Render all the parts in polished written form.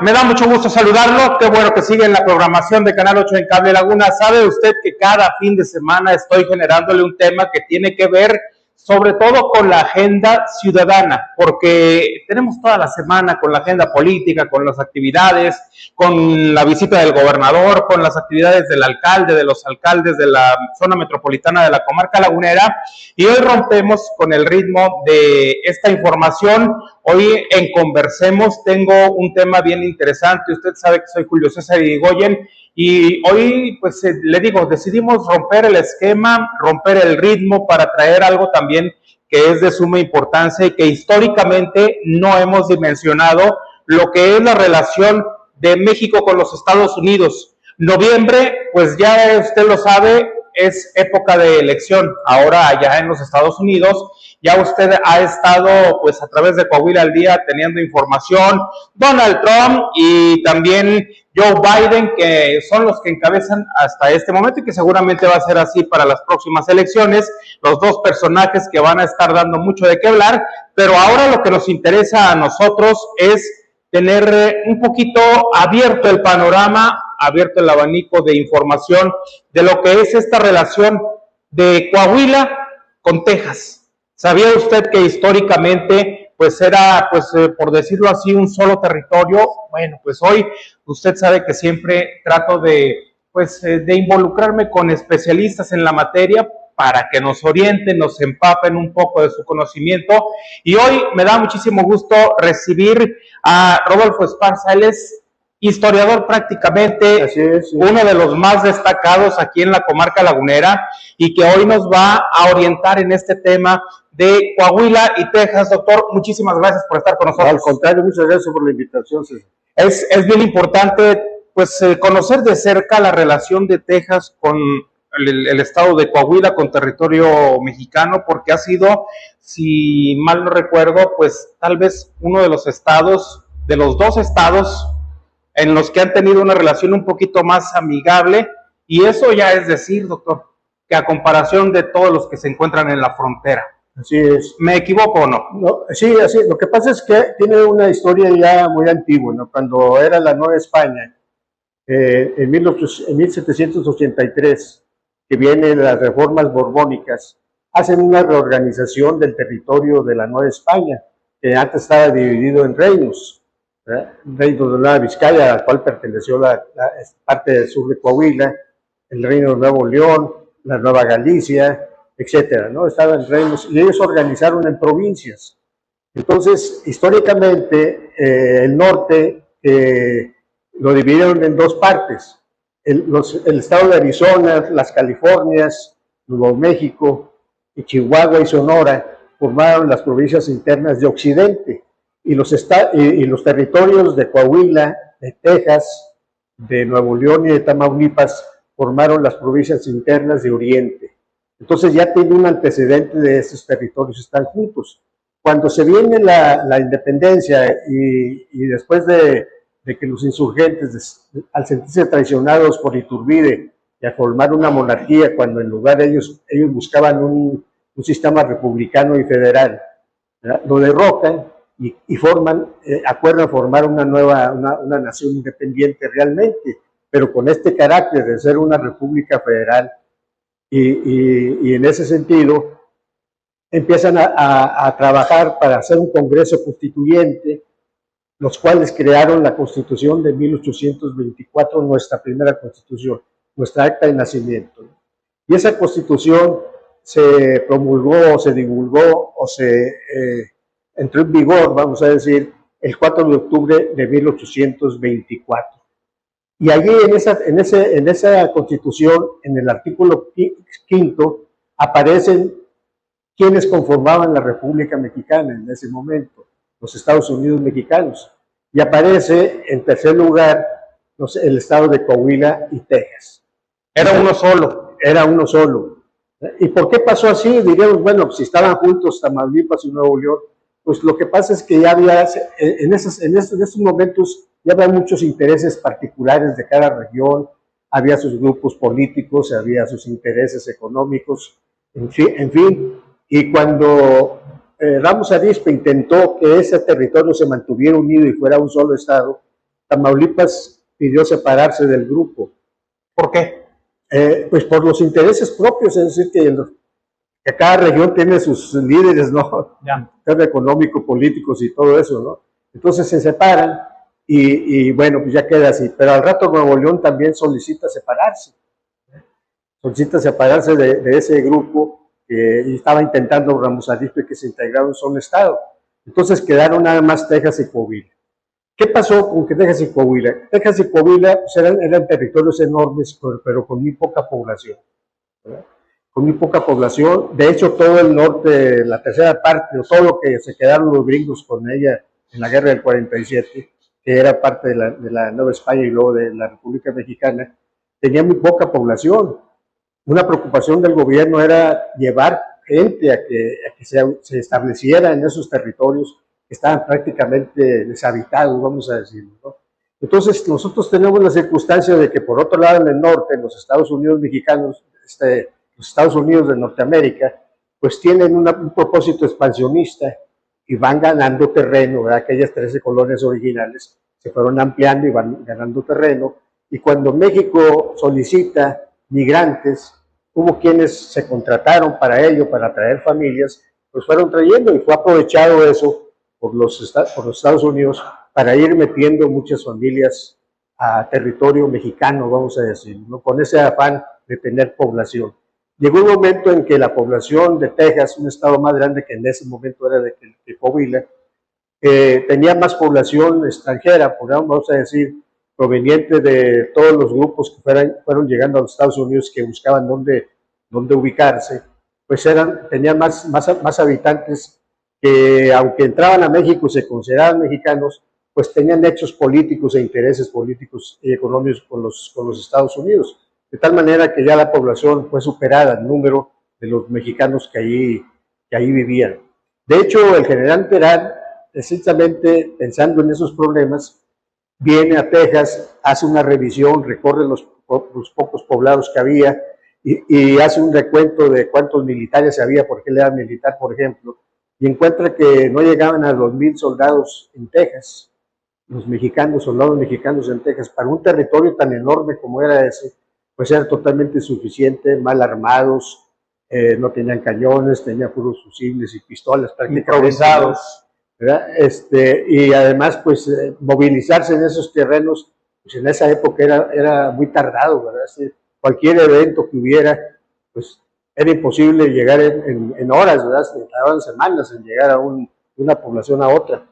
me da mucho gusto saludarlo. Qué bueno que sigue en la programación de Canal 8 en Cable Laguna. Sabe usted que cada fin de semana estoy generándole un tema que tiene que ver sobre todo con la agenda ciudadana, porque tenemos toda la semana con la agenda política, con las actividades, con la visita del gobernador, con las actividades del alcalde, de los alcaldes de la zona metropolitana de la comarca lagunera, y hoy rompemos con el ritmo de esta información. Hoy en Conversemos tengo un tema bien interesante. Usted sabe que soy Julio César Irigoyen, y hoy, pues le digo, decidimos romper el esquema, romper el ritmo para traer algo también que es de suma importancia y que históricamente no hemos dimensionado, lo que es la relación de México con los Estados Unidos. Noviembre, pues ya usted lo sabe, es época de elección. Ahora allá en los Estados Unidos, ya usted ha estado pues a través de Coahuila al Día teniendo información, Donald Trump y también Joe Biden, que son los que encabezan hasta este momento y que seguramente va a ser así para las próximas elecciones, los dos personajes que van a estar dando mucho de qué hablar. Pero ahora lo que nos interesa a nosotros es tener un poquito abierto el panorama, abierto el abanico de información de lo que es esta relación de Coahuila con Texas. ¿Sabía usted que históricamente pues era, pues por decirlo así, un solo territorio? Bueno, pues hoy usted sabe que siempre trato de, pues, de involucrarme con especialistas en la materia para que nos orienten, nos empapen un poco de su conocimiento. Y hoy me da muchísimo gusto recibir a Rodolfo Esparza. Él es historiador prácticamente, así es, sí, uno de los más destacados aquí en la comarca lagunera, y que hoy nos va a orientar en este tema de Coahuila y Texas. Doctor, muchísimas gracias por estar con nosotros. Al contrario, muchas gracias por la invitación, César. Es bien importante pues conocer de cerca la relación de Texas con el estado de Coahuila, con territorio mexicano, porque ha sido, si mal no recuerdo, pues tal vez uno de los estados, de los dos estados en los que han tenido una relación un poquito más amigable, y eso ya es decir, doctor, que a comparación de todos los que se encuentran en la frontera. Así es. ¿Me equivoco o no? No, sí, así. Lo que pasa es que tiene una historia ya muy antigua, ¿no? Cuando era la Nueva España, en 1783, que vienen las reformas borbónicas, hacen una reorganización del territorio de la Nueva España, que antes estaba dividido en reinos. Reino de Nueva Vizcaya, al cual perteneció la parte del sur de Coahuila, el Reino de Nuevo León, la Nueva Galicia, etcétera, ¿no? Estaban reinos y ellos se organizaron en provincias. Entonces, históricamente, el norte lo dividieron en dos partes. El estado de Arizona, las Californias, Nuevo México, y Chihuahua y Sonora formaron las provincias internas de Occidente. Y los territorios de Coahuila, de Texas, de Nuevo León y de Tamaulipas formaron las provincias internas de Oriente. Entonces ya tiene un antecedente de estos territorios, están juntos. Cuando se viene la independencia y después de que los insurgentes, al sentirse traicionados por Iturbide y a formar una monarquía, cuando en lugar de ellos buscaban un sistema republicano y federal, ¿verdad?, lo derrocan y acuerdan formar una nación independiente realmente, pero con este carácter de ser una república federal, y en ese sentido empiezan a trabajar para hacer un congreso constituyente, los cuales crearon la Constitución de 1824, nuestra primera Constitución, nuestra acta de nacimiento. Y esa Constitución se promulgó, o se divulgó, o se entró en vigor, vamos a decir, el 4 de octubre de 1824. Y allí en esa Constitución, en el artículo 5, aparecen quienes conformaban la República Mexicana en ese momento, los Estados Unidos mexicanos. Y aparece en tercer lugar el estado de Coahuila y Texas. Era uno solo. Era uno solo. ¿Y por qué pasó así? Diríamos, bueno, si estaban juntos Tamaulipas y Nuevo León, pues lo que pasa es que ya había, en estos momentos, ya había muchos intereses particulares de cada región, había sus grupos políticos, había sus intereses económicos, en fin. Y cuando Ramos Arizpe intentó que ese territorio se mantuviera unido y fuera un solo estado, Tamaulipas pidió separarse del grupo. ¿Por qué? Pues por los intereses propios, es decir, que cada región tiene sus líderes, ¿no? Cada económico, políticos y todo eso, ¿no? Entonces se separan y bueno, pues ya queda así. Pero al rato Nuevo León también solicita separarse. Solicita separarse de ese grupo que estaba intentando Ramos Arizpe que se integrara en un solo estado. Entonces quedaron nada más Texas y Coahuila. ¿Qué pasó con Texas y Coahuila? Texas y Coahuila pues eran territorios enormes, pero con muy poca población, ¿verdad? Con muy poca población. De hecho, todo el norte, la tercera parte, o todo lo que se quedaron los gringos con ella en la guerra del 47, que era parte de la Nueva España y luego de la República Mexicana, tenía muy poca población. Una preocupación del gobierno era llevar gente a que se estableciera en esos territorios que estaban prácticamente deshabitados, vamos a decirlo, ¿no? Entonces, nosotros tenemos la circunstancia de que, por otro lado, en el norte, en los Estados Unidos mexicanos, los Estados Unidos de Norteamérica, pues tienen un propósito expansionista y van ganando terreno, ¿verdad? Aquellas 13 colonias originales se fueron ampliando y van ganando terreno. Y cuando México solicita migrantes, hubo quienes se contrataron para ello, para traer familias, pues fueron trayendo y fue aprovechado eso por los Estados Unidos para ir metiendo muchas familias a territorio mexicano, vamos a decir, ¿no? Con ese afán de tener población. Llegó un momento en que la población de Texas, un estado más grande que en ese momento era de Coahuila, tenía más población extranjera, vamos a decir, proveniente de todos los grupos que fueron llegando a los Estados Unidos que buscaban dónde ubicarse, pues tenían más habitantes que, aunque entraban a México y se consideraban mexicanos, pues tenían hechos políticos e intereses políticos y económicos con los Estados Unidos, de tal manera que ya la población fue superada en número de los mexicanos que allí vivían. De hecho, el general Terán, precisamente pensando en esos problemas, viene a Texas, hace una revisión, recorre los pocos poblados que había y hace un recuento de cuántos militares había, porque él era militar, por ejemplo, y encuentra que no llegaban a los 1,000 soldados en Texas, soldados mexicanos en Texas, para un territorio tan enorme como era ese, pues era totalmente insuficiente, mal armados, no tenían cañones, tenían puros fusibles y pistolas prácticamente improvisados, ¿verdad? Y además, pues, movilizarse en esos terrenos, pues en esa época era muy tardado, ¿verdad? Cualquier evento que hubiera, pues era imposible llegar en horas, ¿verdad? Se tardaban semanas en llegar a una población a otra.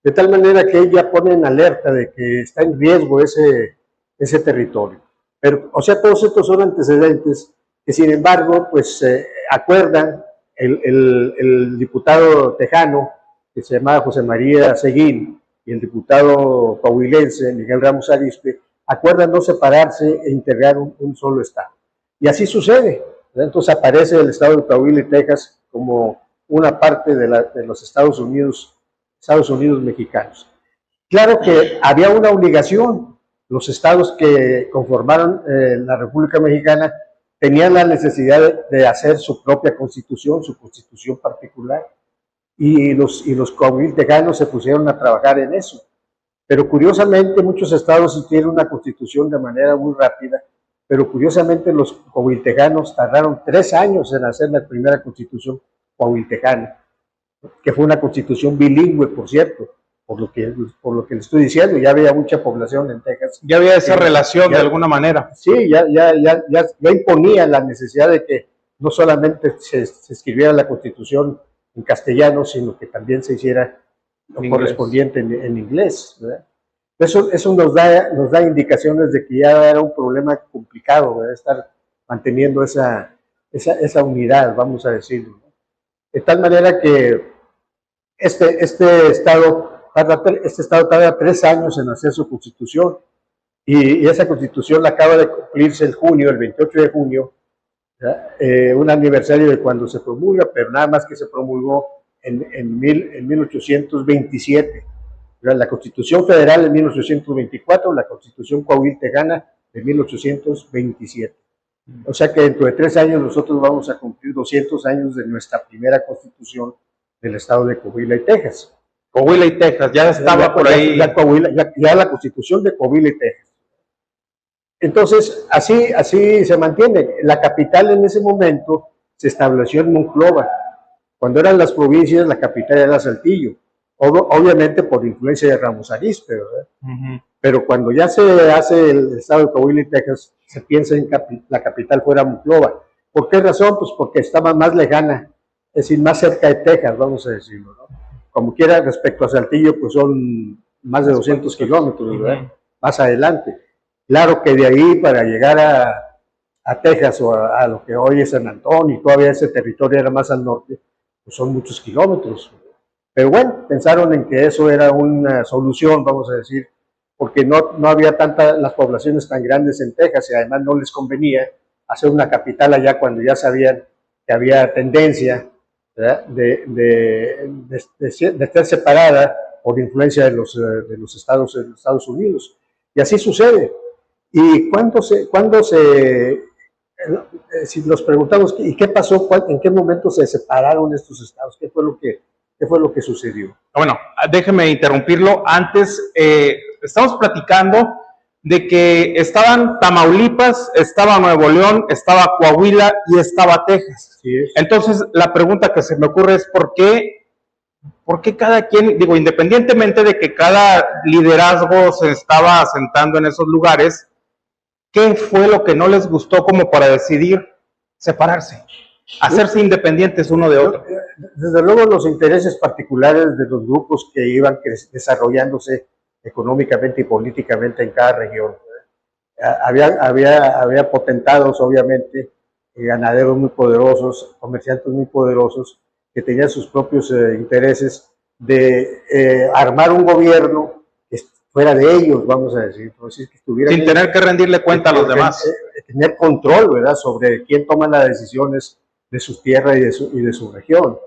De tal manera que ella pone en alerta de que está en riesgo ese territorio. Pero, o sea, todos estos son antecedentes que, sin embargo, pues acuerdan el diputado tejano, que se llamaba José María Seguín, y el diputado coahuilense, Miguel Ramos Arizpe, acuerdan no separarse e integrar un solo estado. Y así sucede, ¿verdad? Entonces aparece el estado de Coahuila y Texas como una parte de los Estados Unidos mexicanos. Claro que había una obligación. Los estados que conformaron la República Mexicana tenían la necesidad de hacer su propia constitución, su constitución particular, y los coahuiltecanos se pusieron a trabajar en eso. Pero curiosamente muchos estados hicieron una constitución de manera muy rápida, pero curiosamente los coahuiltecanos tardaron 3 años en hacer la primera constitución coahuiltecana, que fue una constitución bilingüe, por cierto, por lo que le estoy diciendo. Ya había mucha población en Texas. Ya había esa relación de alguna manera. Sí, ya imponía la necesidad de que no solamente se escribiera la constitución en castellano, sino que también se hiciera lo correspondiente en inglés, ¿verdad? Eso nos da indicaciones de que ya era un problema complicado, ¿verdad? Estar manteniendo esa unidad, vamos a decirlo, ¿no? De tal manera que este estado tarda 3 años en hacer su constitución, y esa constitución la acaba de cumplirse el 28 de junio, un aniversario de cuando se promulga, pero nada más que se promulgó en 1827. La Constitución Federal en 1824, la Constitución coahuiltecana de 1827. O sea que dentro de 3 años nosotros vamos a cumplir 200 años de nuestra primera Constitución del estado de Coahuila y Texas. Coahuila y Texas, ya estaba por ahí. Ya la Constitución de Coahuila y Texas. Entonces, así se mantiene. La capital en ese momento se estableció en Monclova. Cuando eran las provincias, la capital era Saltillo. Obviamente por influencia de Ramos Arizpe, ¿verdad? Pero cuando ya se hace el estado de Coahuila y Texas, se piensa en que la capital fuera Monclova. ¿Por qué razón? Pues porque estaba más lejana, es decir, más cerca de Texas, vamos a decirlo, ¿no? Como quiera, respecto a Saltillo, pues son más de 200 kilómetros, ¿verdad? Más adelante. Claro que de ahí para llegar a Texas o a lo que hoy es San Antonio, y todavía ese territorio era más al norte, pues son muchos kilómetros. Pero bueno, pensaron en que eso era una solución, vamos a decir, porque no había las poblaciones tan grandes en Texas y además no les convenía hacer una capital allá cuando ya sabían que había tendencia, ¿verdad?, de estar separada por influencia de los Estados Unidos. Y así sucede. Y si nos preguntamos, ¿y qué pasó? ¿En qué momento se separaron estos estados? ¿Qué fue lo que sucedió? Bueno, déjeme interrumpirlo. Antes, estamos platicando de que estaban Tamaulipas, estaba Nuevo León, estaba Coahuila y estaba Texas. Sí es. Entonces, la pregunta que se me ocurre es ¿por qué cada quien, digo, independientemente de que cada liderazgo se estaba asentando en esos lugares, qué fue lo que no les gustó como para decidir separarse, hacerse independientes uno de otro? Desde luego los intereses particulares de los grupos que iban desarrollándose económicamente y políticamente en cada región. Había potentados, obviamente, ganaderos muy poderosos, comerciantes muy poderosos, que tenían sus propios intereses de armar un gobierno que fuera de ellos, vamos a decir. Entonces, que sin tener que rendirle cuenta a los demás. Tener control, ¿verdad?, sobre quién toma las decisiones de su tierra y de su región.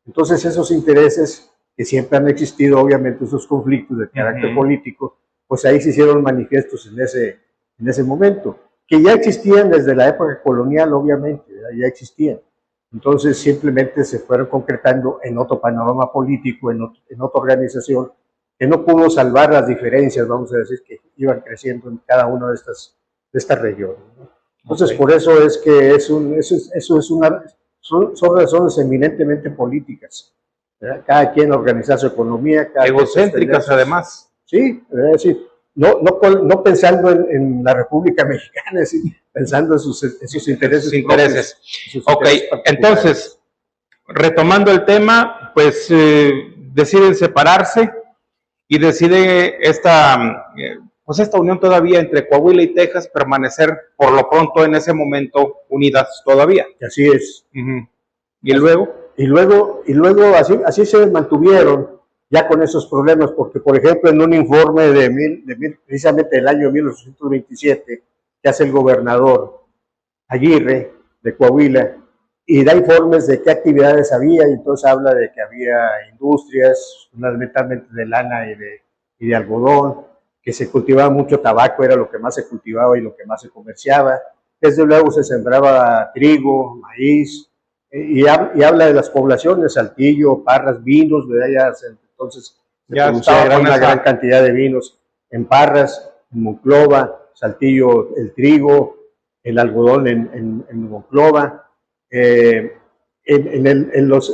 Entonces, esos intereses que siempre han existido, obviamente, esos conflictos de carácter político, pues ahí se hicieron manifiestos en ese momento, que ya existían desde la época colonial, obviamente, ¿verdad?, ya existían. Entonces, simplemente se fueron concretando en otro panorama político, en otra organización, que no pudo salvar las diferencias, vamos a decir, que iban creciendo en cada una de estas regiones, ¿no? Entonces, por eso es que son razones eminentemente políticas, ¿verdad? Cada quien organiza su economía. Egocéntricas, además. Sí, es decir, no pensando en la República Mexicana, es decir, pensando en sus intereses. Ok, entonces, retomando el tema, pues deciden separarse y decide esta unión todavía entre Coahuila y Texas permanecer por lo pronto en ese momento unidas todavía. Así es. ¿Y luego? Y luego así se mantuvieron ya con esos problemas, porque por ejemplo en un informe precisamente del año 1827 que hace el gobernador Aguirre de Coahuila, y da informes de qué actividades había, y entonces habla de que había industrias, fundamentalmente de lana y de algodón, que se cultivaba mucho tabaco, era lo que más se cultivaba y lo que más se comerciaba. Desde luego se sembraba trigo, maíz, y habla de las poblaciones, Saltillo, Parras, vinos, ¿verdad? Entonces se producía una gran cantidad de vinos en Parras, en Monclova, Saltillo, el trigo, el algodón en Monclova.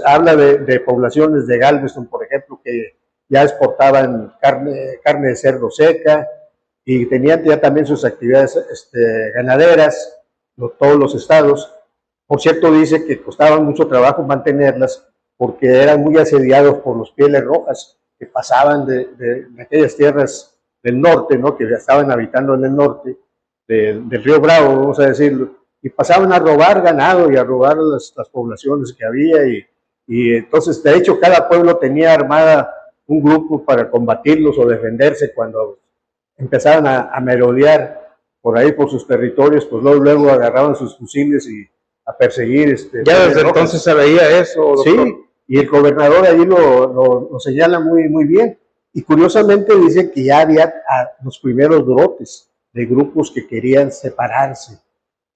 Habla de poblaciones de Galveston, por ejemplo, que ya exportaban carne de cerdo seca y tenían ya también sus actividades ganaderas, todos los estados. Por cierto, dice que costaba mucho trabajo mantenerlas porque eran muy asediados por los Pieles Rojas, que pasaban de aquellas tierras del norte, ¿no?, que ya estaban habitando en el norte del Río Bravo, vamos a decirlo, y pasaban a robar ganado y a robar las poblaciones que había, y entonces, de hecho, cada pueblo tenía armada un grupo para combatirlos o defenderse cuando empezaban a merodear por ahí, por sus territorios, pues luego agarraban sus fusiles y a perseguir. Ya desde entonces se veía eso, doctor. Sí, y el gobernador ahí lo señala muy, muy bien. Y curiosamente dice que ya había los primeros brotes de grupos que querían separarse,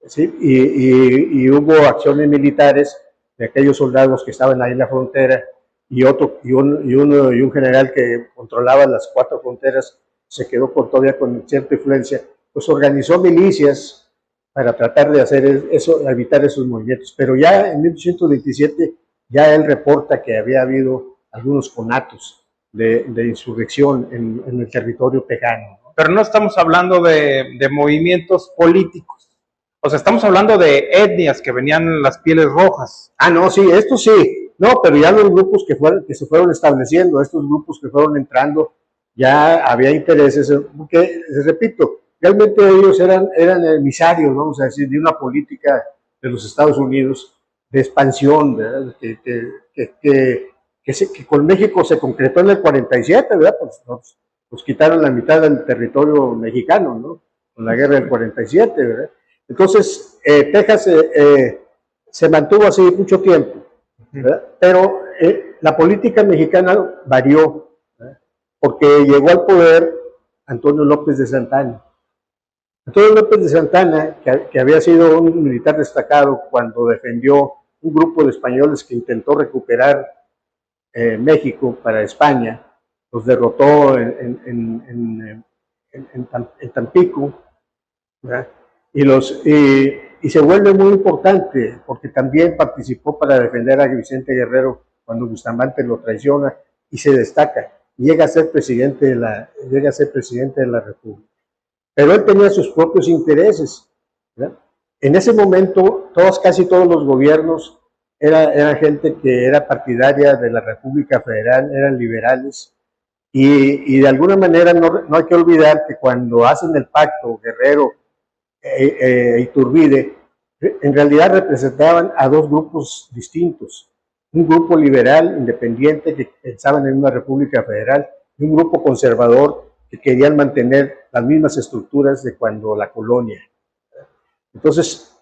¿sí? Y hubo acciones militares de aquellos soldados que estaban ahí en la frontera, y un general que controlaba las 4 fronteras, se quedó todavía con cierta influencia, pues organizó milicias para tratar de hacer eso, evitar esos movimientos. Pero ya en 1827 ya él reporta que había habido algunos conatos de insurrección en el territorio tejano, ¿no? Pero no estamos hablando de movimientos políticos. O sea, estamos hablando de etnias que venían las pieles rojas. Ah, no, sí, esto sí. No, pero ya los grupos que se fueron estableciendo, estos grupos que fueron entrando, ya había intereses, porque, les repito, realmente ellos eran emisarios, vamos a decir, de una política de los Estados Unidos de expansión, ¿verdad? Que con México se concretó en el 47, ¿verdad? Pues quitaron la mitad del territorio mexicano, ¿no? Con la guerra del 47, ¿verdad? Entonces, Texas se mantuvo así mucho tiempo, ¿verdad? Pero la política mexicana varió, ¿verdad? Porque llegó al poder Antonio López de Santana. Antonio López de Santana, que había sido un militar destacado cuando defendió un grupo de españoles que intentó recuperar México para España, los derrotó en Tampico, ¿verdad? Y se vuelve muy importante porque también participó para defender a Vicente Guerrero cuando Bustamante lo traiciona y se destaca. Llega a ser presidente de la República. Pero él tenía sus propios intereses, ¿verdad? En ese momento, casi todos los gobiernos eran gente que era partidaria de la República Federal, eran liberales, y de alguna manera no hay que olvidar que cuando hacen el pacto Guerrero Iturbide, en realidad representaban a 2 grupos distintos, un grupo liberal independiente que pensaban en una república federal y un grupo conservador que querían mantener las mismas estructuras de cuando la colonia. Entonces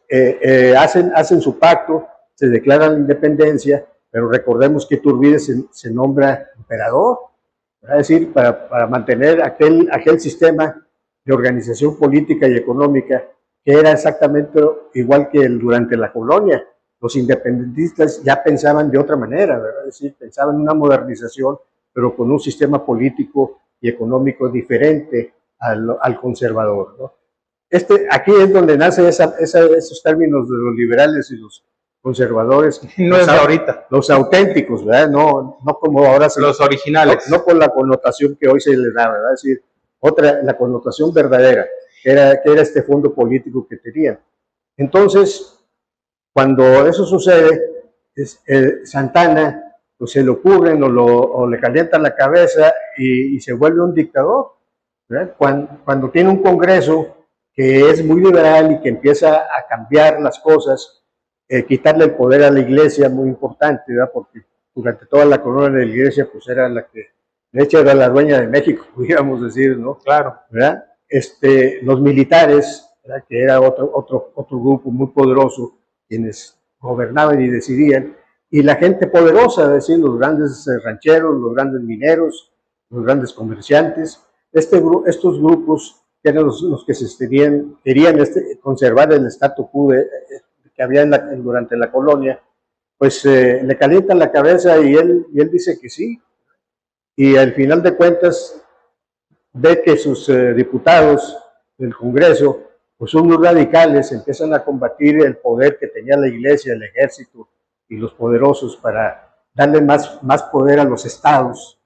hacen su pacto, se declaran la independencia, pero recordemos que Iturbide se nombra emperador, es decir, para mantener aquel sistema de organización política y económica que era exactamente igual que durante la colonia. Los independentistas ya pensaban de otra manera, ¿verdad? Es decir, pensaban en una modernización, pero con un sistema político y económico diferente al conservador, ¿no? Aquí es donde nacen esos términos de los liberales y los conservadores. No es de ahorita. Los auténticos, ¿verdad? No como ahora los originales. No con la connotación que hoy se le da, ¿verdad? Es decir, la connotación verdadera, que era este fondo político que tenían. Entonces, cuando eso sucede, Santana pues, se le ocurren o le calientan la cabeza y se vuelve un dictador, ¿verdad? Cuando tiene un Congreso que es muy liberal y que empieza a cambiar las cosas, quitarle el poder a la Iglesia, muy importante, ¿verdad? Porque durante toda la colonia de la Iglesia pues era la que, de hecho, era la dueña de México, podríamos decir, ¿no? Claro. ¿Verdad? Los militares, ¿verdad? Que era otro grupo muy poderoso, quienes gobernaban y decidían, y la gente poderosa, es decir, los grandes rancheros, los grandes mineros, los grandes comerciantes. Estos grupos que eran los que querían conservar el status quo que había durante la colonia, pues le calientan la cabeza y él dice que sí. Y al final de cuentas ve que sus diputados del Congreso pues son muy radicales, empiezan a combatir el poder que tenía la Iglesia, el ejército y los poderosos para darle más poder a los estados.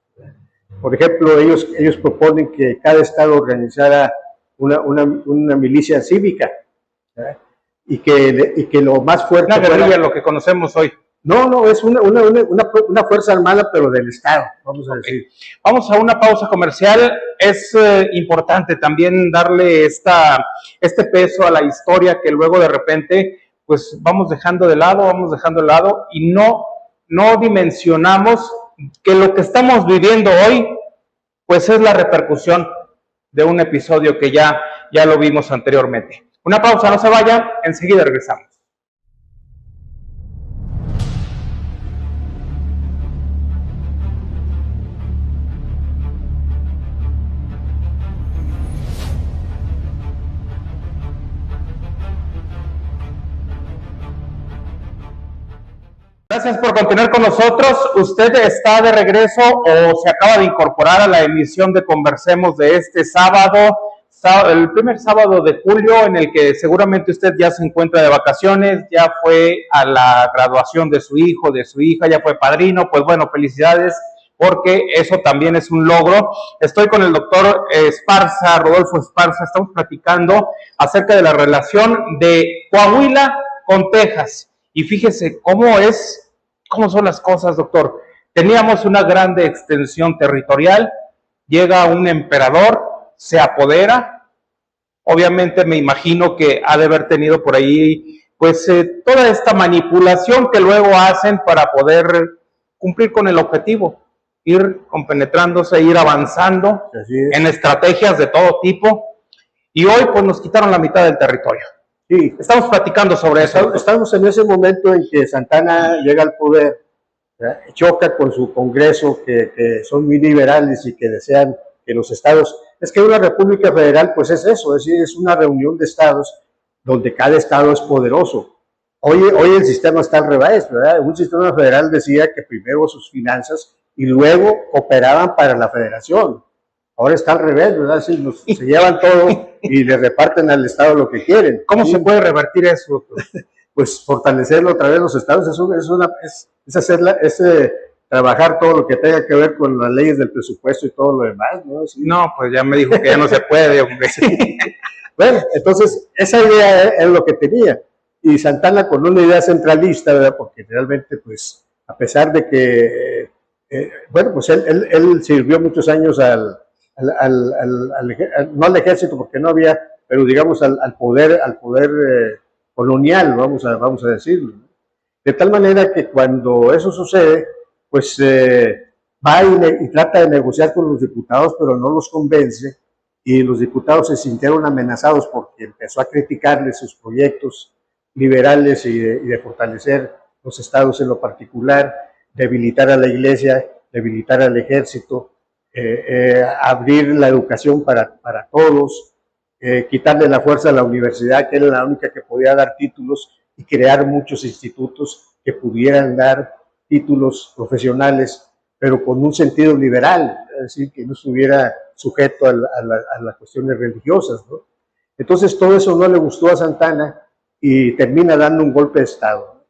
Por ejemplo, ellos proponen que cada estado organizara una milicia cívica, ¿verdad? Y que lo más fuerte... Una guerrilla, lo que conocemos hoy. No, es una fuerza armada, pero del Estado, vamos a decir. Vamos a una pausa comercial. Es importante también darle este peso a la historia que luego de repente pues vamos dejando de lado y no dimensionamos que lo que estamos viviendo hoy pues es la repercusión de un episodio que ya lo vimos anteriormente. Una pausa, no se vayan, enseguida regresamos. Gracias por continuar con nosotros. ¿Usted está de regreso o se acaba de incorporar a la emisión de Conversemos de este sábado, el primer sábado de julio, en el que seguramente usted ya se encuentra de vacaciones, ya fue a la graduación de su hijo, de su hija, ya fue padrino? Pues bueno, felicidades, porque eso también es un logro. Estoy con el doctor Esparza, Rodolfo Esparza. Estamos platicando acerca de la relación de Coahuila con Texas. Y fíjese cómo son las cosas, doctor. Teníamos una grande extensión territorial, llega un emperador, se apodera. Obviamente me imagino que ha de haber tenido por ahí, pues, toda esta manipulación que luego hacen para poder cumplir con el objetivo, ir compenetrándose, ir avanzando en estrategias de todo tipo. Y hoy, pues, nos quitaron la mitad del territorio. Sí, estamos platicando sobre eso. Estamos en ese momento en que Santana llega al poder, ¿verdad? Choca con su Congreso, que son muy liberales y que desean que los estados... Es que una república federal, pues es eso, es decir, es una reunión de estados donde cada estado es poderoso. Hoy el sistema está al revés, ¿verdad? Un sistema federal decía que primero sus finanzas y luego operaban para la federación. Ahora está al revés, ¿verdad? Sí, se llevan todo y le reparten al Estado lo que quieren. ¿Cómo se puede revertir eso? Pues fortalecerlo otra vez los estados, es trabajar todo lo que tenga que ver con las leyes del presupuesto y todo lo demás, ¿no? Sí. No, pues ya me dijo que ya no se puede, hombre. Bueno, entonces esa idea es lo que tenía. Y Santana con una idea centralista, ¿verdad? Porque realmente, pues, a pesar de que, bueno, pues él sirvió muchos años no al ejército porque no había, pero digamos al poder colonial, vamos a decirlo. De tal manera que cuando eso sucede, pues va y trata de negociar con los diputados, pero no los convence, y los diputados se sintieron amenazados porque empezó a criticarles sus proyectos liberales y de fortalecer los estados en lo particular, debilitar a la iglesia, debilitar al ejército, abrir la educación para todos, quitarle la fuerza a la universidad, que era la única que podía dar títulos, y crear muchos institutos que pudieran dar títulos profesionales, pero con un sentido liberal, es decir, que no estuviera sujeto a las cuestiones religiosas, ¿no? Entonces todo eso no le gustó a Santana y termina dando un golpe de Estado.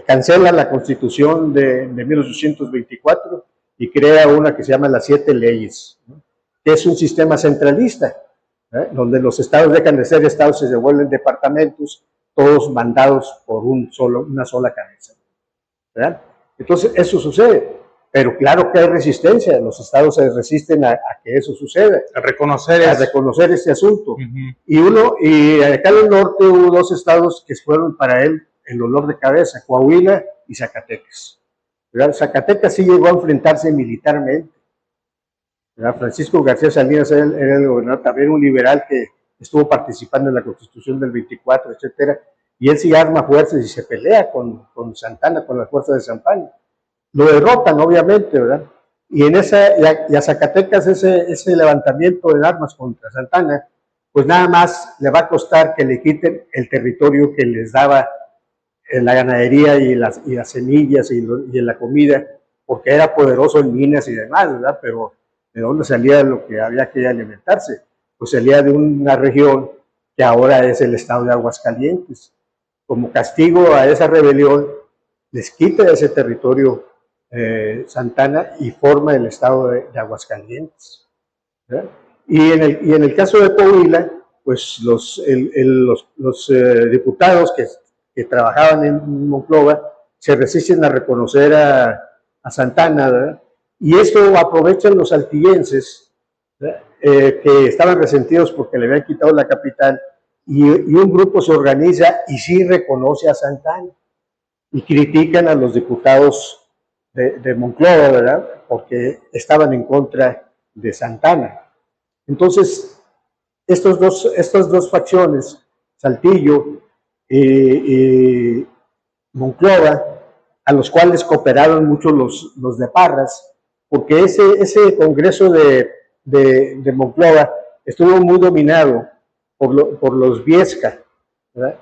Cancela la Constitución de 1824 y crea una que se llama las 7 leyes, ¿no? Que es un sistema centralista, donde los estados dejan de ser estados y se vuelven departamentos, todos mandados por una sola cabeza, ¿verdad? Entonces eso sucede, pero claro que hay resistencia, los estados se resisten a que eso suceda, a reconocer este asunto. Y acá en el norte hubo 2 estados que fueron para él el dolor de cabeza, Coahuila y Zacatecas, ¿verdad? Zacatecas sí llegó a enfrentarse militarmente, ¿verdad? Francisco García Salinas era el gobernador, también un liberal que estuvo participando en la Constitución del 24, etcétera, y él sí arma fuerzas y se pelea con Santana, con las fuerzas de Santana. Lo derrotan, obviamente, ¿verdad? Y a Zacatecas ese levantamiento de armas contra Santana, pues nada más le va a costar que le quiten el territorio que les daba la ganadería y las semillas y la comida, porque era poderoso en minas y demás, ¿verdad? Pero ¿de dónde salía lo que había que alimentarse? Pues salía de una región que ahora es el estado de Aguascalientes. Como castigo a esa rebelión, les quita ese territorio Santana y forma el estado de Aguascalientes, ¿verdad? Y en el caso de Coahuila, pues los diputados que trabajaban en Monclova se resisten a reconocer a Santana, ¿verdad? Y esto aprovechan los saltillenses, que estaban resentidos porque le habían quitado la capital, y un grupo se organiza y sí reconoce a Santana y critican a los diputados de Monclova, ¿verdad? Porque estaban en contra de Santana. Entonces, estas dos facciones, Saltillo y Monclova, a los cuales cooperaron mucho los de Parras, porque ese congreso de Monclova estuvo muy dominado por los Viesca, ¿verdad?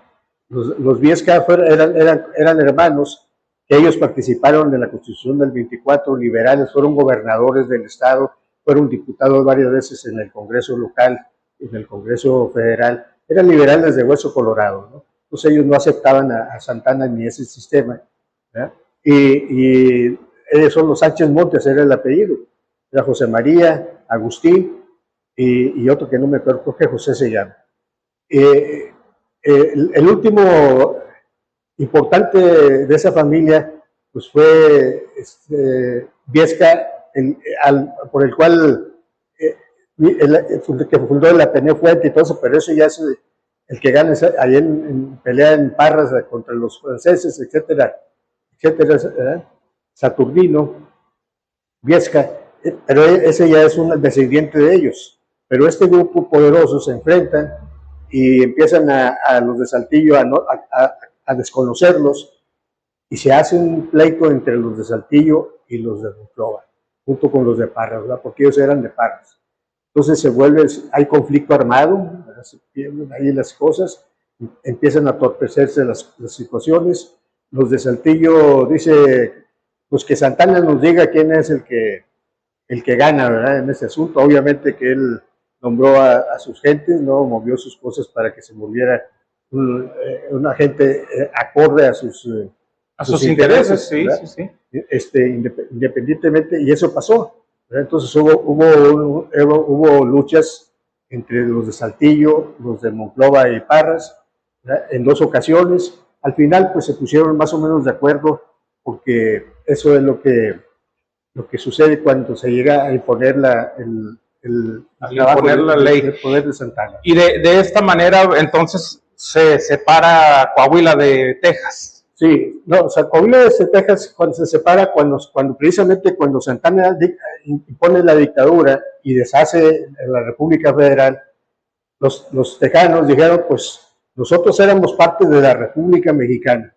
Los Viesca eran hermanos que ellos participaron en la Constitución del 24, liberales, fueron gobernadores del Estado, fueron diputados varias veces en el Congreso local, en el Congreso federal, eran liberales de hueso colorado, ¿no? Entonces ellos no aceptaban a Santana ni ese sistema, ¿verdad? Y ellos son los Sánchez Montes, era el apellido, era José María, Agustín y otro que no me acuerdo, creo que José se llama. El último importante de esa familia pues fue Viesca, por el cual que fundó el Ateneo Fuente y todo eso, pero eso ya es el que gana ahí en pelea en Parras contra los franceses, etcétera, etcétera, Saturnino, Viesca, pero ese ya es un descendiente de ellos. Pero este grupo poderoso se enfrentan y empiezan a los de Saltillo a desconocerlos, y se hace un pleito entre los de Saltillo y los de Monclova, junto con los de Parras, ¿verdad? Porque ellos eran de Parras. Entonces hay conflicto armado, ¿verdad? Se pierden ahí las cosas, empiezan a torpecerse las situaciones. Los de Saltillo dice, pues que Santana nos diga quién es el que gana, ¿verdad? En ese asunto. Obviamente que él nombró a sus gentes, no movió sus cosas para que se volviera una gente acorde a sus intereses, sí, sí, sí. Independientemente, y eso pasó, ¿verdad? Entonces hubo luchas entre los de Saltillo, los de Monclova y Parras, ¿verdad? En 2 ocasiones. Al final pues se pusieron más o menos de acuerdo, porque eso es lo que sucede cuando se llega a imponer el ley, el poder de Santana. Y de esta manera entonces se separa Coahuila de Texas. Sí, no, o sea, Coahuila de Texas cuando se separa, precisamente cuando Santana impone la dictadura y deshace la República Federal, los tejanos dijeron, pues nosotros éramos parte de la República Mexicana.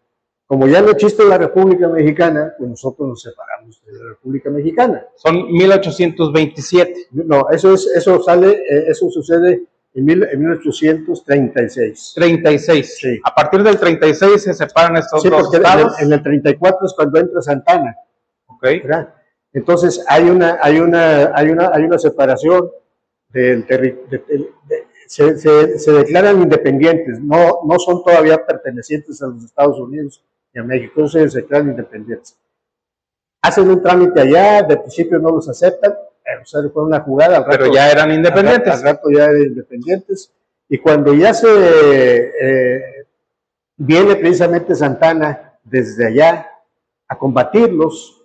Como ya no existe la República Mexicana, pues nosotros nos separamos de la República Mexicana. Son 1827. No, eso sucede en 1836. 36. Sí. A partir del 36 se separan estos dos estados. En el 34 es cuando entra Santana. Okay. ¿Verdad? Entonces hay una separación se declaran independientes, no son todavía pertenecientes a los Estados Unidos y a México, entonces se declaran independientes. Hacen un trámite allá, de principio no los aceptan, o sea, fue una jugada. Al rato, pero ya eran independientes. Al rato ya eran independientes, y cuando ya viene precisamente Santana desde allá a combatirlos,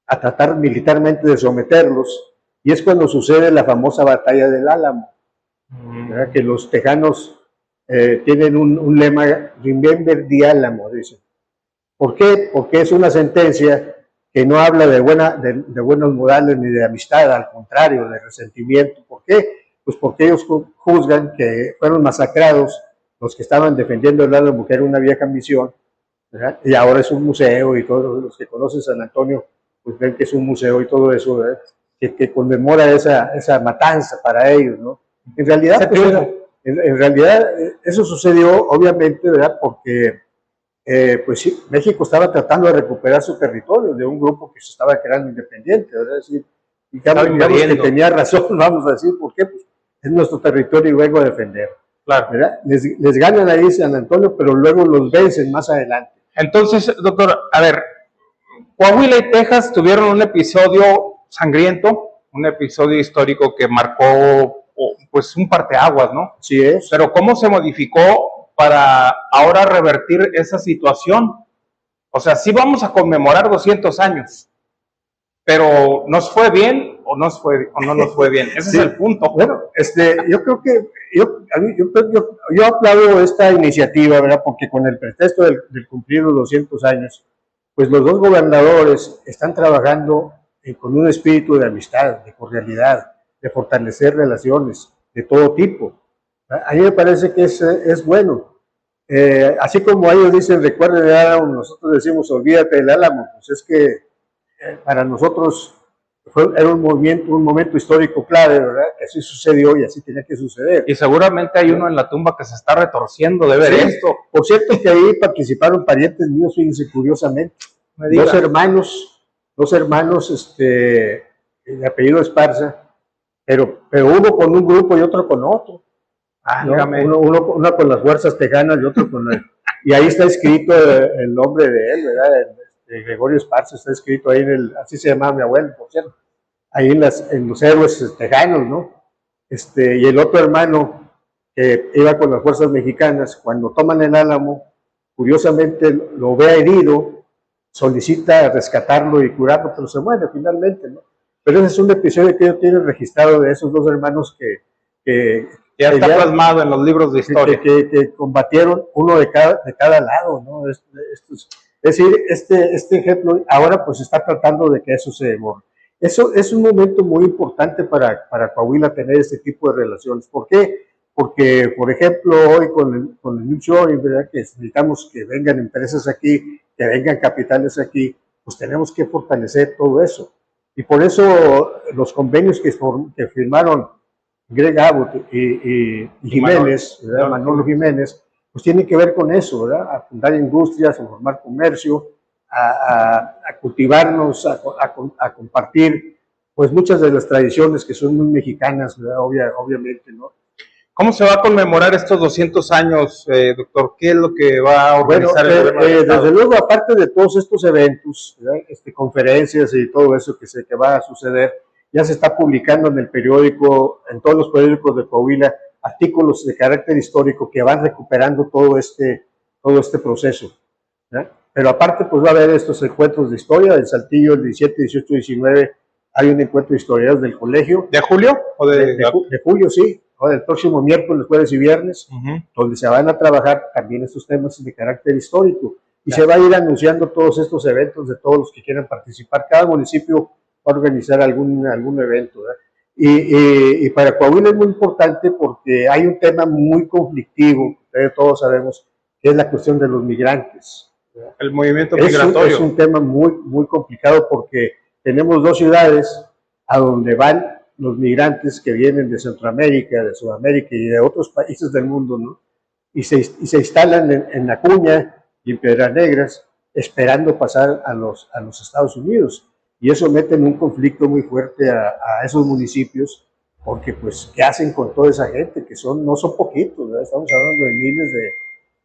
a tratar militarmente de someterlos, y es cuando sucede la famosa batalla del Álamo, ¿verdad? Que los tejanos tienen un lema, Remember the Álamo, dicen. ¿Por qué? Porque es una sentencia que no habla de buenos modales ni de amistad, al contrario, de resentimiento. ¿Por qué? Pues porque ellos juzgan que fueron masacrados los que estaban defendiendo el Álamo, que era una vieja misión, ¿verdad? Y ahora es un museo, y todos los que conocen San Antonio pues ven que es un museo y todo eso, ¿verdad? Que conmemora esa matanza para ellos, ¿no? En realidad, eso sucedió, obviamente, ¿verdad? Porque pues sí, México estaba tratando de recuperar su territorio de un grupo que se estaba creando independiente, ¿verdad? Es decir, digamos que tenía razón, vamos a decir, ¿por qué? Pues es nuestro territorio y vengo a defender. Claro. ¿Verdad? Les ganan ahí San Antonio, pero luego los vencen más adelante. Entonces, doctor, a ver, Coahuila y Texas tuvieron un episodio sangriento, un episodio histórico que marcó pues un parteaguas, ¿no? Sí es. Pero ¿cómo se modificó para ahora revertir esa situación? O sea, sí vamos a conmemorar 200 años, pero ¿nos fue bien o no nos fue bien? Ese sí es el punto. Bueno, yo creo que yo aplaudo esta iniciativa, ¿verdad? Porque con el pretexto del cumplir los 200 años, pues los dos gobernadores están trabajando con un espíritu de amistad, de cordialidad, de fortalecer relaciones de todo tipo. A mí me parece que es bueno. Así como ellos dicen, recuerden el Álamo, nosotros decimos, olvídate del Álamo. Pues es que para nosotros era un momento histórico clave, ¿verdad? Que así sucedió y así tenía que suceder. Y seguramente hay uno en la tumba que se está retorciendo de ver esto. Por cierto que ahí participaron parientes míos, fíjense, curiosamente. me digas. Dos hermanos, de apellido Esparza, pero uno con un grupo y otro con otro. ¿No? Uno con las fuerzas tejanas y otro con la... Y ahí está escrito el nombre de él, ¿verdad? Gregorio Esparza está escrito ahí así se llamaba mi abuelo, por cierto, ahí en los héroes tejanos, ¿no? Y el otro hermano que iba con las fuerzas mexicanas, cuando toman el Álamo, curiosamente lo ve herido, solicita rescatarlo y curarlo, pero se muere finalmente, ¿no? Pero ese es un episodio que yo tengo registrado de esos dos hermanos que ya está plasmado en los libros de historia. Que combatieron uno de cada lado, ¿no? Es decir, este ejemplo ahora pues está tratando de que eso se borre. Eso es un momento muy importante para Coahuila tener este tipo de relaciones. ¿Por qué? Porque, por ejemplo, hoy con el New Shoring, ¿verdad? Que necesitamos que vengan empresas aquí, que vengan capitales aquí, pues tenemos que fortalecer todo eso. Y por eso los convenios que firmaron Greg Abbott y Jiménez, Manolo Jiménez, pues tienen que ver con eso, ¿verdad? A fundar industrias, a formar comercio, a cultivarnos, a compartir, pues muchas de las tradiciones que son muy mexicanas, ¿verdad? Obviamente, ¿no? ¿Cómo se va a conmemorar estos 200 años, doctor? ¿Qué es lo que va a organizar el gobierno del Estado? Desde luego, aparte de todos estos eventos, conferencias y todo eso que va a suceder, ya se está publicando en el periódico, en todos los periódicos de Coahuila, artículos de carácter histórico que van recuperando todo este proceso, ¿ya? Pero aparte, pues va a haber estos encuentros de historia. En Saltillo, el 17, 18, 19, hay un encuentro de historiadores del colegio. ¿De julio? ¿O de julio, sí. El próximo miércoles, jueves y viernes, donde se van a trabajar también estos temas de carácter histórico. Y se va a ir anunciando todos estos eventos de todos los que quieran participar. Cada municipio va a organizar algún evento, ¿verdad? Y para Coahuila es muy importante porque hay un tema muy conflictivo, todos sabemos, que es la cuestión de los migrantes, ¿verdad? El movimiento migratorio. Es un tema muy, muy complicado porque tenemos dos ciudades a donde van los migrantes que vienen de Centroamérica, de Sudamérica y de otros países del mundo, ¿no? Y se instalan en Acuña y en Piedras Negras esperando pasar a los Estados Unidos. Y eso mete en un conflicto muy fuerte a esos municipios, porque pues, ¿qué hacen con toda esa gente? Que no son poquitos, ¿verdad? Estamos hablando de miles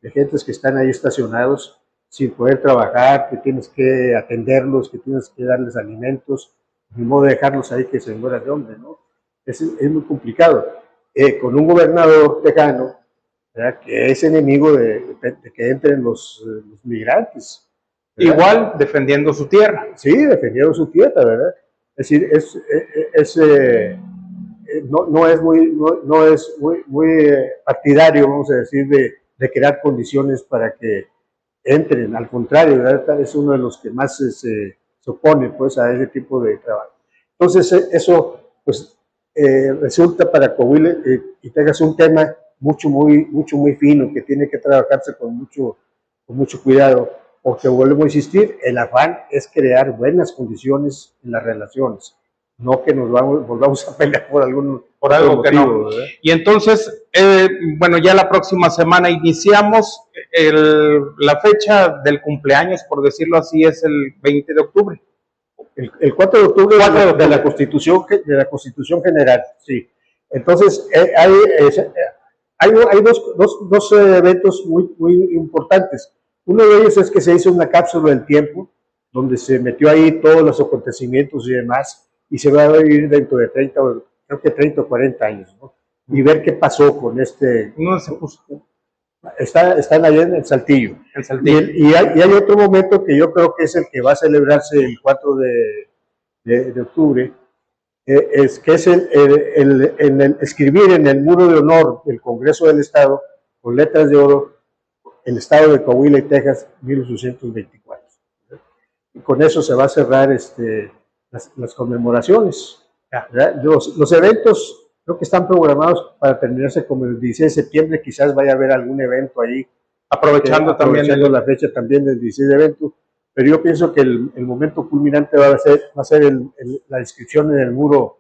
de gentes que están ahí estacionados sin poder trabajar, que tienes que atenderlos, que tienes que darles alimentos, ni modo de dejarlos ahí que se mueran de hambre, ¿no? Es muy complicado. Con un gobernador tejano, ¿verdad?, que es enemigo de que entren los migrantes, ¿verdad? Igual defendiendo su tierra. Sí, defendiendo su tierra, ¿verdad? Es decir, no es muy partidario, vamos a decir, de crear condiciones para que entren. Al contrario, ¿verdad? Es uno de los que más se opone, pues, a ese tipo de trabajo. Entonces, eso pues resulta para Coahuila y tengas un tema muy fino que tiene que trabajarse con mucho cuidado, porque vuelvo a insistir, el afán es crear buenas condiciones en las relaciones, no que volvamos a pelear por algo motivo, que no. ¿Verdad? Y entonces, bueno, ya la próxima semana iniciamos, la fecha del cumpleaños, por decirlo así, es el 20 de octubre. El 4 de octubre de la Constitución General, sí. Entonces, hay dos eventos muy importantes. Uno de ellos es que se hizo una cápsula del tiempo, donde se metió ahí todos los acontecimientos y demás, y se va a vivir dentro de 30 o 40 años, ¿no? Y ver qué pasó con este... ¿Dónde se puso? Están allá en el Saltillo. Y hay otro momento que yo creo que es el que va a celebrarse el 4 de octubre, es el escribir en el muro de honor del Congreso del Estado, con letras de oro, el Estado de Coahuila y Texas, 1824. Y con eso se va a cerrar las conmemoraciones. Los eventos creo que están programados para terminarse como el 16 de septiembre, quizás vaya a haber algún evento ahí, aprovechando la fecha también del 16 de evento, pero yo pienso que el momento culminante va a ser la inscripción en el muro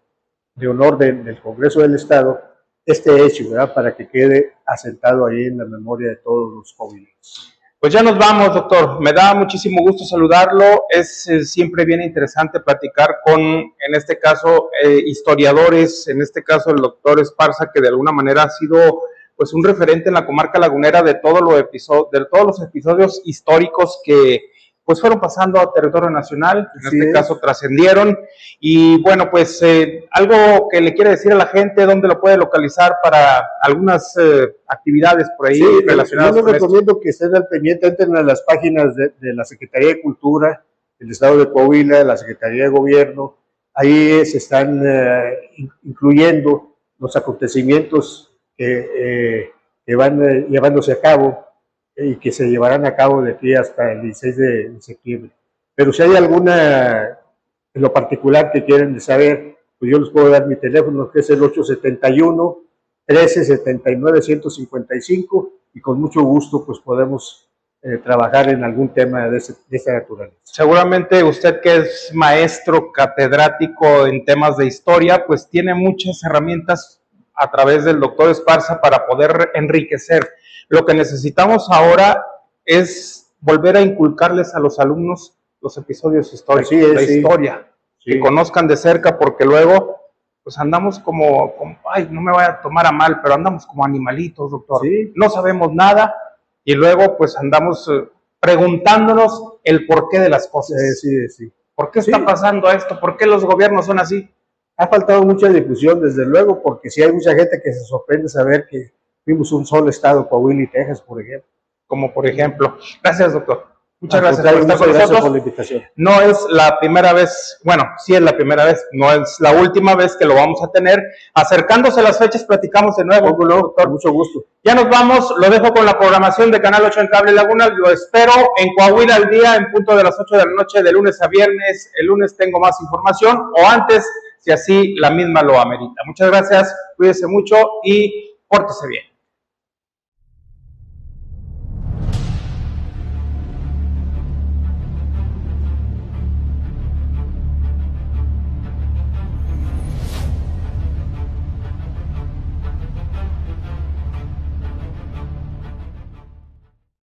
de honor del Congreso del Estado, este hecho, ¿verdad?, para que quede asentado ahí en la memoria de todos los coahuilenses. Pues ya nos vamos, doctor. Me da muchísimo gusto saludarlo. Es siempre bien interesante platicar con, en este caso, historiadores, en este caso el doctor Esparza, que de alguna manera ha sido pues un referente en la comarca lagunera de todos los episodios históricos que pues fueron pasando a territorio nacional, en este caso trascendieron. Y bueno, pues algo que le quiere decir a la gente, dónde lo puede localizar para algunas actividades por ahí relacionadas con esto. Yo les recomiendo que estén al pendiente, entren a las páginas de la Secretaría de Cultura, del Estado de Coahuila, la Secretaría de Gobierno. Ahí se están incluyendo los acontecimientos que van llevándose a cabo y que se llevarán a cabo de aquí hasta el 16 de septiembre. Pero si hay alguna en lo particular que quieren saber, pues yo les puedo dar mi teléfono, que es el 871-1379-155, y con mucho gusto pues podemos trabajar en algún tema de esta naturaleza. Seguramente usted, que es maestro catedrático en temas de historia, pues tiene muchas herramientas a través del doctor Esparza para poder enriquecer. Lo que necesitamos ahora es volver a inculcarles a los alumnos los episodios históricos, la historia, que conozcan de cerca, porque luego pues andamos como, ay, no me vaya a tomar a mal, pero andamos como animalitos, doctor. No sabemos nada y luego pues andamos preguntándonos el porqué de las cosas. ¿Por qué está pasando esto? ¿Por qué los gobiernos son así? Ha faltado mucha difusión, desde luego, porque sí hay mucha gente que se sorprende saber que fuimos un solo estado, Coahuila y Texas, por ejemplo. Como por ejemplo. Gracias, doctor. Muchas gracias por estar con nosotros. Por la invitación. No es la primera vez, bueno, sí es la primera vez, no es la última vez que lo vamos a tener. Acercándose las fechas, platicamos de nuevo. Doctor, mucho gusto. Ya nos vamos, lo dejo con la programación de Canal 8 en Cable Laguna. Lo espero en Coahuila al día, en punto de las 8 de la noche, de lunes a viernes. El lunes tengo más información, o antes, si así la misma lo amerita. Muchas gracias, cuídese mucho y pórtese bien.